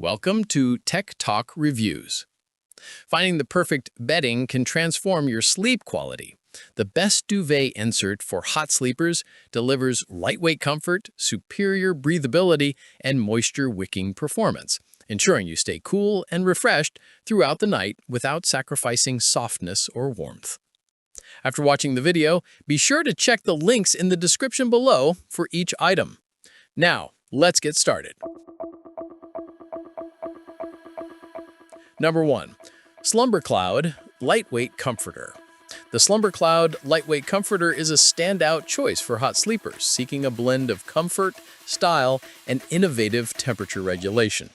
Welcome to Tech Talk Reviews. Finding the perfect bedding can transform your sleep quality. The best duvet insert for hot sleepers delivers lightweight comfort, superior breathability, and moisture-wicking performance, ensuring you stay cool and refreshed throughout the night without sacrificing softness or warmth. After watching the video, be sure to check the links in the description below for each item. Now, let's get started. Number 1. Slumber Cloud Lightweight Comforter. The Slumber Cloud Lightweight Comforter is a standout choice for hot sleepers seeking a blend of comfort, style, and innovative temperature regulation.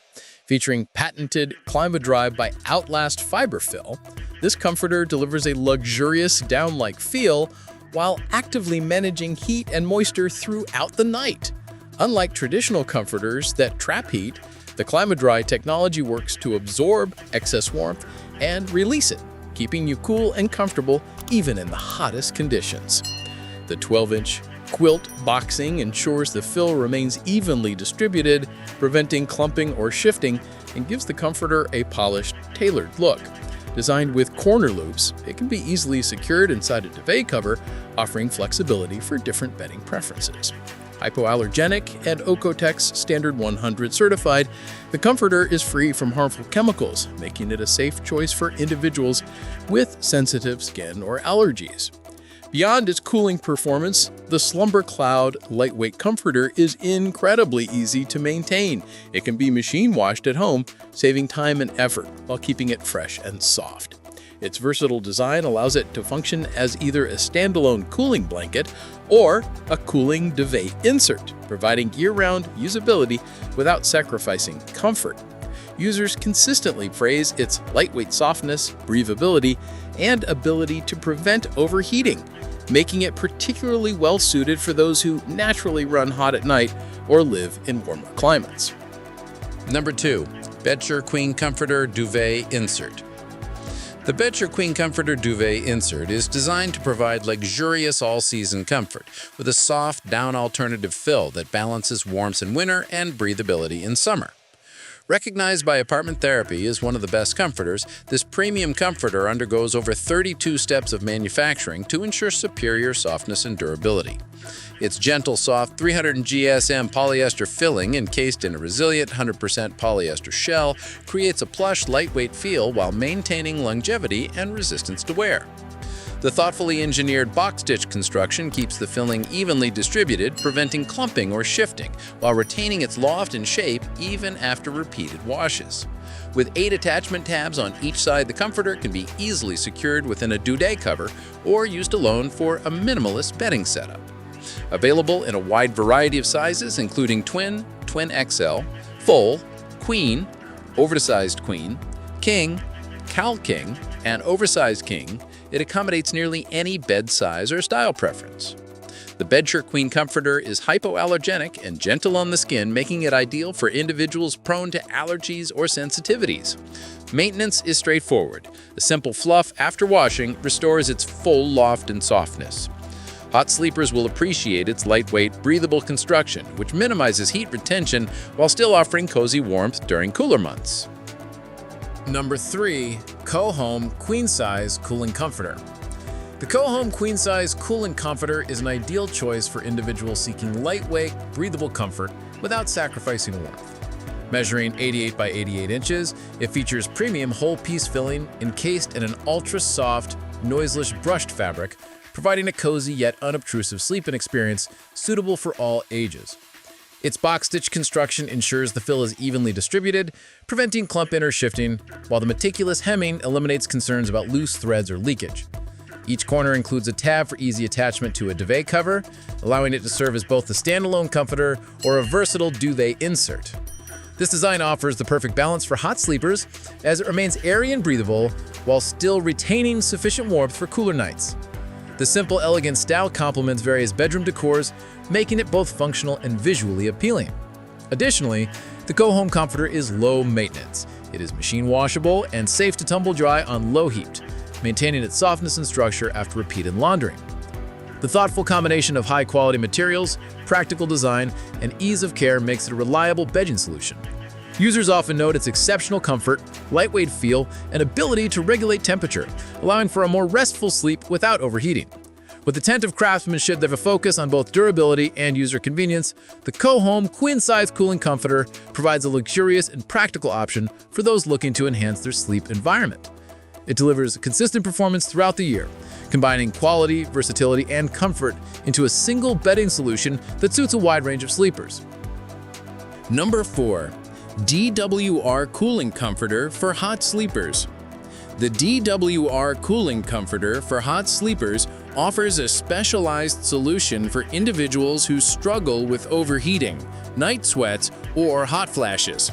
Featuring patented Clima-Dry by Outlast Fiber Fill, this comforter delivers a luxurious down-like feel while actively managing heat and moisture throughout the night. Unlike traditional comforters that trap heat, the Clima-Dry technology works to absorb excess warmth and release it, keeping you cool and comfortable even in the hottest conditions. The 12-inch quilt boxing ensures the fill remains evenly distributed, preventing clumping or shifting, and gives the comforter a polished, tailored look. Designed with corner loops, it can be easily secured inside a duvet cover, offering flexibility for different bedding preferences. Hypoallergenic and Oeko-Tex Standard 100 certified, the comforter is free from harmful chemicals, making it a safe choice for individuals with sensitive skin or allergies. Beyond its cooling performance, the Slumber Cloud Lightweight Comforter is incredibly easy to maintain. It can be machine washed at home, saving time and effort while keeping it fresh and soft. Its versatile design allows it to function as either a standalone cooling blanket or a cooling duvet insert, providing year-round usability without sacrificing comfort. Users consistently praise its lightweight softness, breathability, and ability to prevent overheating, making it particularly well-suited for those who naturally run hot at night or live in warmer climates. Number 2. Bedsure Queen Comforter Duvet Insert. The Bedsure Queen Comforter Duvet Insert is designed to provide luxurious all-season comfort with a soft, down alternative fill that balances warmth in winter and breathability in summer. Recognized by Apartment Therapy as one of the best comforters, this premium comforter undergoes over 32 steps of manufacturing to ensure superior softness and durability. Its gentle, soft 300 GSM polyester filling, encased in a resilient 100% polyester shell, creates a plush, lightweight feel while maintaining longevity and resistance to wear. The thoughtfully engineered box stitch construction keeps the filling evenly distributed, preventing clumping or shifting, while retaining its loft and shape even after repeated washes. With 8 attachment tabs on each side, the comforter can be easily secured within a duvet cover or used alone for a minimalist bedding setup. Available in a wide variety of sizes, including twin, twin XL, full, queen, oversized queen, king, cal king, and oversized king, it accommodates nearly any bed size or style preference. The Bedsure Queen Comforter is hypoallergenic and gentle on the skin, making it ideal for individuals prone to allergies or sensitivities. Maintenance is straightforward. A simple fluff after washing restores its full loft and softness. Hot sleepers will appreciate its lightweight, breathable construction, which minimizes heat retention while still offering cozy warmth during cooler months. Number 3. Co-Home Queen Size Cooling Comforter. The Co-Home Queen Size Cooling Comforter is an ideal choice for individuals seeking lightweight, breathable comfort without sacrificing warmth. Measuring 88 by 88 inches, it features premium whole-piece filling encased in an ultra-soft, noiseless brushed fabric, providing a cozy yet unobtrusive sleeping experience suitable for all ages. Its box stitch construction ensures the fill is evenly distributed, preventing clumping or shifting, while the meticulous hemming eliminates concerns about loose threads or leakage. Each corner includes a tab for easy attachment to a duvet cover, allowing it to serve as both a standalone comforter or a versatile duvet insert. This design offers the perfect balance for hot sleepers, as it remains airy and breathable while still retaining sufficient warmth for cooler nights. The simple, elegant style complements various bedroom decors, making it both functional and visually appealing. Additionally, the Co-Home Comforter is low maintenance. It is machine washable and safe to tumble dry on low heat, maintaining its softness and structure after repeated laundering. The thoughtful combination of high-quality materials, practical design, and ease of care makes it a reliable bedding solution. Users often note its exceptional comfort, lightweight feel, and ability to regulate temperature, allowing for a more restful sleep without overheating. With attentive craftsmanship that have a focus on both durability and user convenience, the Co-Home queen-size cooling comforter provides a luxurious and practical option for those looking to enhance their sleep environment. It delivers consistent performance throughout the year, combining quality, versatility, and comfort into a single bedding solution that suits a wide range of sleepers. Number 4. DWR Cooling Comforter for Hot Sleepers. The DWR Cooling Comforter for Hot Sleepers offers a specialized solution for individuals who struggle with overheating, night sweats, or hot flashes.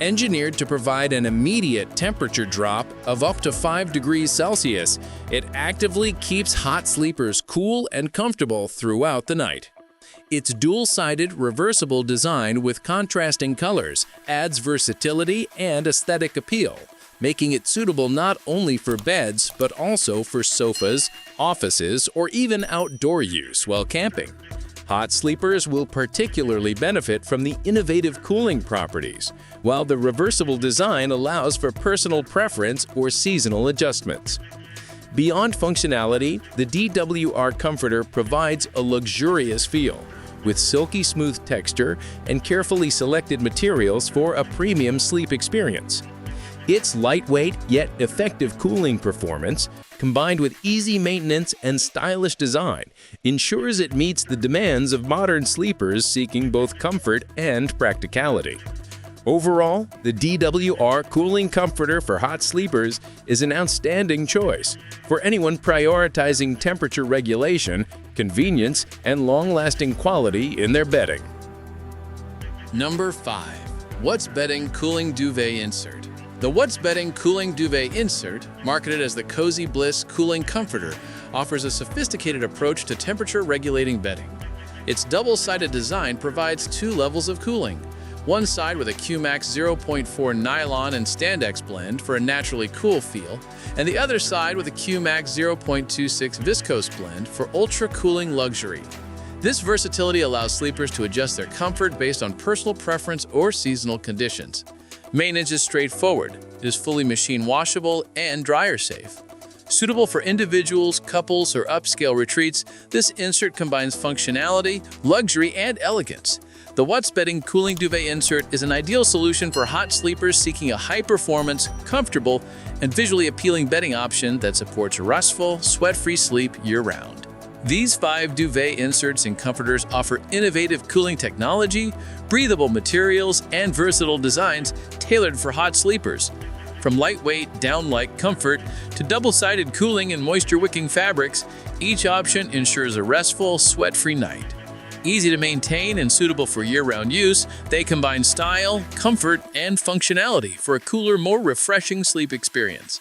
Engineered to provide an immediate temperature drop of up to 5 degrees Celsius, it actively keeps hot sleepers cool and comfortable throughout the night. Its dual-sided, reversible design with contrasting colors adds versatility and aesthetic appeal, making it suitable not only for beds but also for sofas, offices, or even outdoor use while camping. Hot sleepers will particularly benefit from the innovative cooling properties, while the reversible design allows for personal preference or seasonal adjustments. Beyond functionality, the DWR Comforter provides a luxurious feel, with silky smooth texture and carefully selected materials for a premium sleep experience. Its lightweight yet effective cooling performance, combined with easy maintenance and stylish design, ensures it meets the demands of modern sleepers seeking both comfort and practicality. Overall, the DWR Cooling Comforter for Hot Sleepers is an outstanding choice for anyone prioritizing temperature regulation, convenience, and long-lasting quality in their bedding. Number 5. What's Bedding Cooling Duvet Insert. The What's Bedding Cooling Duvet Insert, marketed as the Cozy Bliss Cooling Comforter, offers a sophisticated approach to temperature-regulating bedding. Its double-sided design provides 2 levels of cooling. One side with a QMax 0.4 nylon and spandex blend for a naturally cool feel, and the other side with a QMax 0.26 viscose blend for ultra-cooling luxury. This versatility allows sleepers to adjust their comfort based on personal preference or seasonal conditions. Maintenance is straightforward. It is fully machine washable and dryer safe. Suitable for individuals, couples, or upscale retreats, this insert combines functionality, luxury, and elegance. The What's Bedding Cooling Duvet Insert is an ideal solution for hot sleepers seeking a high-performance, comfortable, and visually appealing bedding option that supports restful, sweat-free sleep year-round. These 5 duvet inserts and comforters offer innovative cooling technology, breathable materials, and versatile designs tailored for hot sleepers. From lightweight, down-like comfort to double-sided cooling and moisture-wicking fabrics, each option ensures a restful, sweat-free night. Easy to maintain and suitable for year-round use, they combine style, comfort, and functionality for a cooler, more refreshing sleep experience.